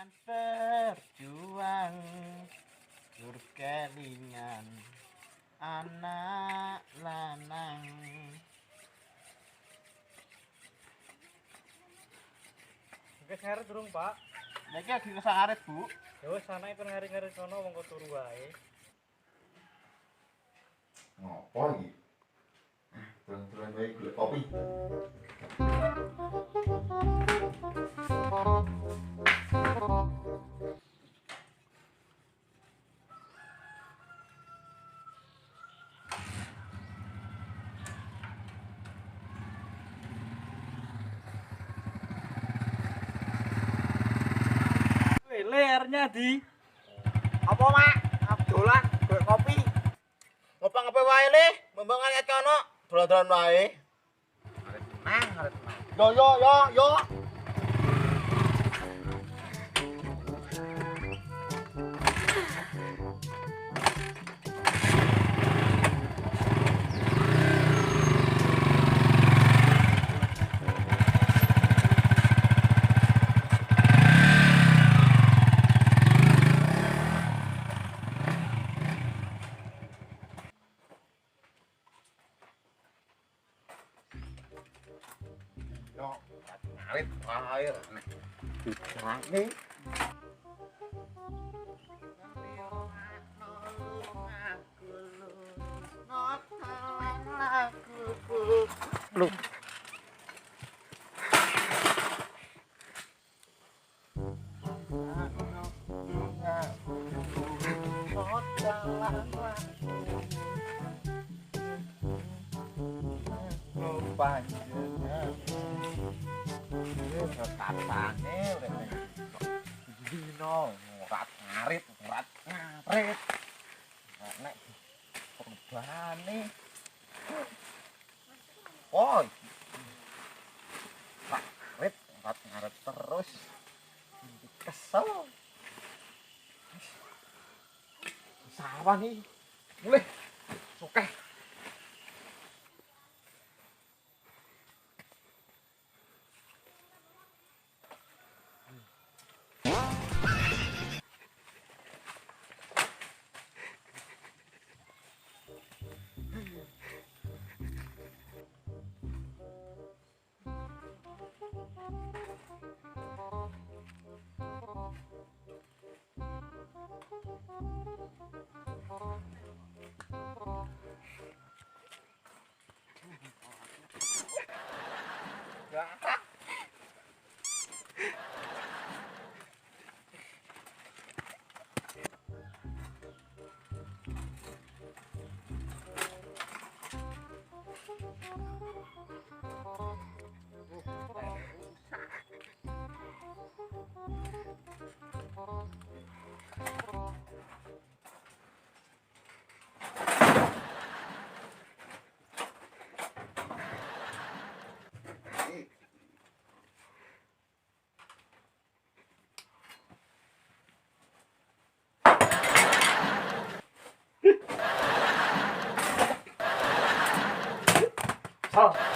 Kan berjuang berkelingan anak lanang. Oke, ngaret durung, Pak. Niki lagi kesangaret, Bu. Ya wis anake kon ngaret-ngaret kono wong kok turu wae. Ngopo iki? Terus-terusan wae golek kopi. Leernya di Apa, Mak? Abdolan golek kopi. Ngopang apa wae le? Mbang ngeliat kono, dolan-dolan wae. Ngaret nang. Yo. Yo, ngarit wae nek dijange. lu. Panjenengan katane urip dino ngurat ngarit ngaprit nek perubahanane woi ngarit terus kesel sawah nih mulai oke. Sal.